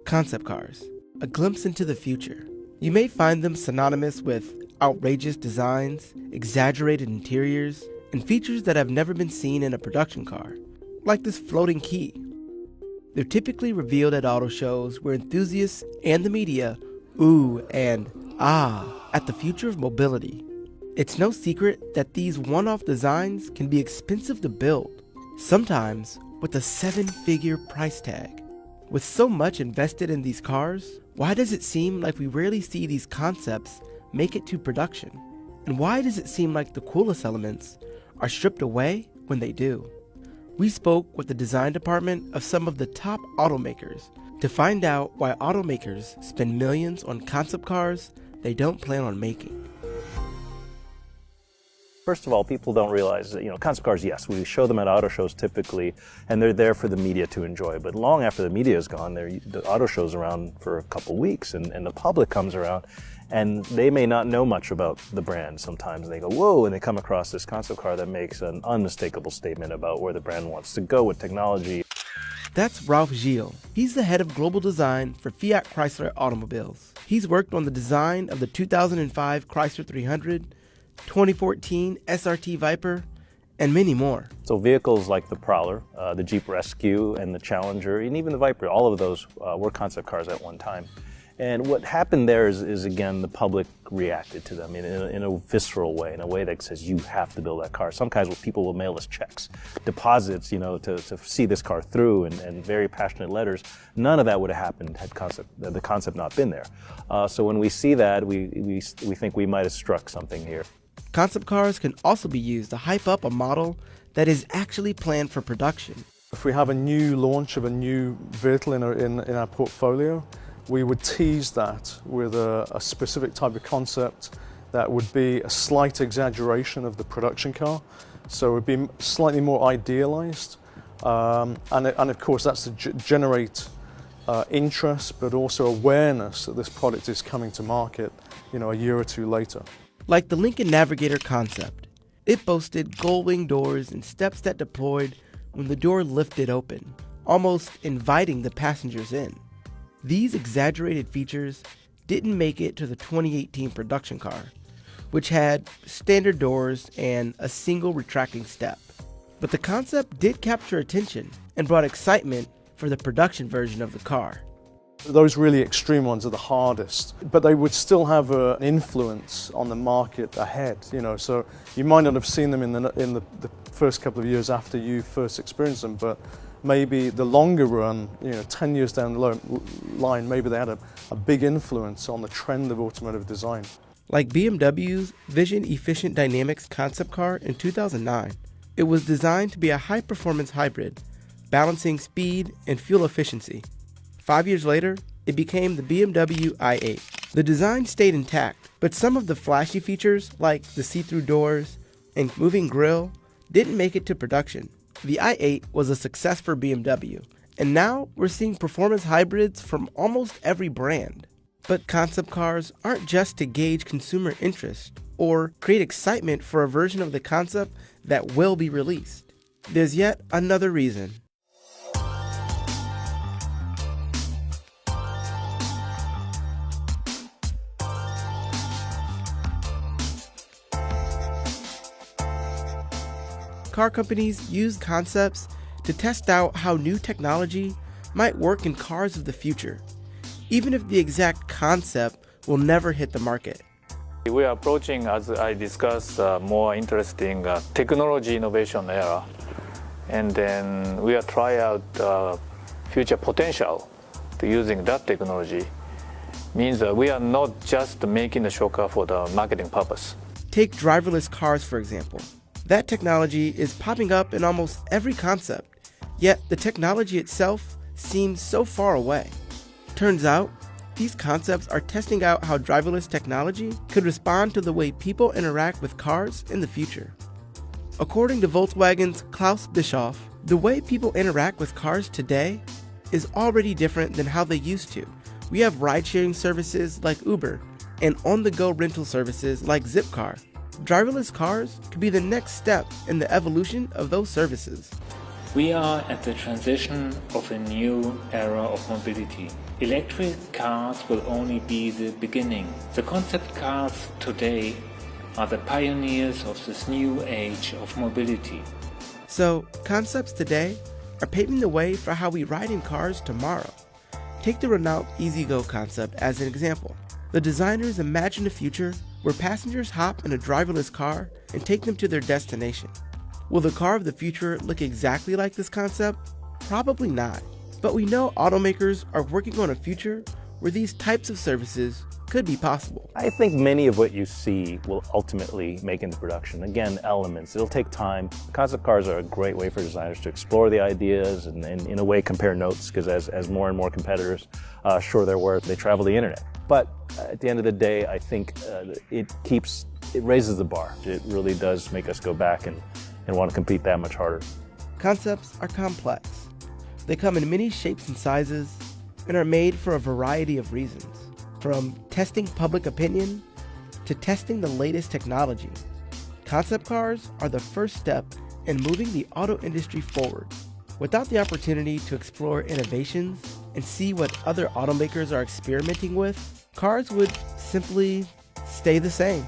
Concept cars, a glimpse into the future. You may find them synonymous with outrageous designs, exaggerated interiors, and features that have never been seen in a production car, like this floating key. They're typically revealed at auto shows where enthusiasts and the media ooh and ah at the future of mobility. It's no secret that these one-off designs can be expensive to build, sometimes with a 7-figure price tag. With so much invested in these cars, why does it seem like we rarely see these concepts make it to production? And why does it seem like the coolest elements are stripped away when they do? We spoke with the design department of some of the top automakers to find out why automakers spend millions on concept cars they don't plan on making. First of all, people don't realize that, concept cars, yes, we show them at auto shows typically, and they're there for the media to enjoy. But long after the media is gone, the auto show's around for a couple weeks, and the public comes around, and they may not know much about the brand sometimes. And they go, whoa, and they come across this concept car that makes an unmistakable statement about where the brand wants to go with technology. That's Ralph Gilles. He's the head of global design for Fiat Chrysler Automobiles. He's worked on the design of the 2005 Chrysler 300, 2014 SRT Viper, and many more. So vehicles like the Prowler, the Jeep Rescue, and the Challenger, and even the Viper, all of those were concept cars at one time. And what happened there is again, the public reacted to them in a visceral way, in a way that says, you have to build that car. Some guys, people will mail us checks, deposits, to see this car through, and very passionate letters. None of that would have happened had the concept not been there. So when we see that, we think we might have struck something here. Concept cars can also be used to hype up a model that is actually planned for production. If we have a new launch of a new vehicle in our portfolio, we would tease that with a specific type of concept that would be a slight exaggeration of the production car. So it would be slightly more idealized. And of course, that's to generate interest, but also awareness that this product is coming to market, a year or two later. Like the Lincoln Navigator concept, it boasted gull-wing doors and steps that deployed when the door lifted open, almost inviting the passengers in. These exaggerated features didn't make it to the 2018 production car, which had standard doors and a single retracting step. But the concept did capture attention and brought excitement for the production version of the car. Those really extreme ones are the hardest, but they would still have an influence on the market ahead. So you might not have seen them in the first couple of years after you first experienced them, but maybe the longer run, 10 years down the line, maybe they had a big influence on the trend of automotive design. Like BMW's Vision Efficient Dynamics concept car in 2009. It was designed to be a high-performance hybrid, balancing speed and fuel efficiency. 5 years later, it became the BMW i8. The design stayed intact, but some of the flashy features, like the see-through doors and moving grille, didn't make it to production. The i8 was a success for BMW, and now we're seeing performance hybrids from almost every brand. But concept cars aren't just to gauge consumer interest or create excitement for a version of the concept that will be released. There's yet another reason. Car companies use concepts to test out how new technology might work in cars of the future, even if the exact concept will never hit the market. We are approaching, as I discussed, more interesting technology innovation era, and then we are trying out future potential to using that technology. Means that we are not just making the show car for the marketing purpose. Take driverless cars, for example. That technology is popping up in almost every concept, yet the technology itself seems so far away. Turns out, these concepts are testing out how driverless technology could respond to the way people interact with cars in the future. According to Volkswagen's Klaus Bischoff, the way people interact with cars today is already different than how they used to. We have ride-sharing services like Uber and on-the-go rental services like Zipcar. Driverless cars could be the next step in the evolution of those services. We are at the transition of a new era of mobility. Electric cars will only be the beginning. The concept cars today are the pioneers of this new age of mobility. So, concepts today are paving the way for how we ride in cars tomorrow. Take the Renault EasyGo concept as an example. The designers imagined a future where passengers hop in a driverless car and take them to their destination. Will the car of the future look exactly like this concept? Probably not. But we know automakers are working on a future where these types of services could be possible. I think many of what you see will ultimately make into production. Again, elements. It'll take time. Concept cars are a great way for designers to explore the ideas and in a way compare notes, because as more and more competitors show their worth, they travel the internet. But at the end of the day, I think it raises the bar. It really does make us go back and want to compete that much harder. Concepts are complex. They come in many shapes and sizes and are made for a variety of reasons, from testing public opinion to testing the latest technology. Concept cars are the first step in moving the auto industry forward. Without the opportunity to explore innovations and see what other automakers are experimenting with, cars would simply stay the same.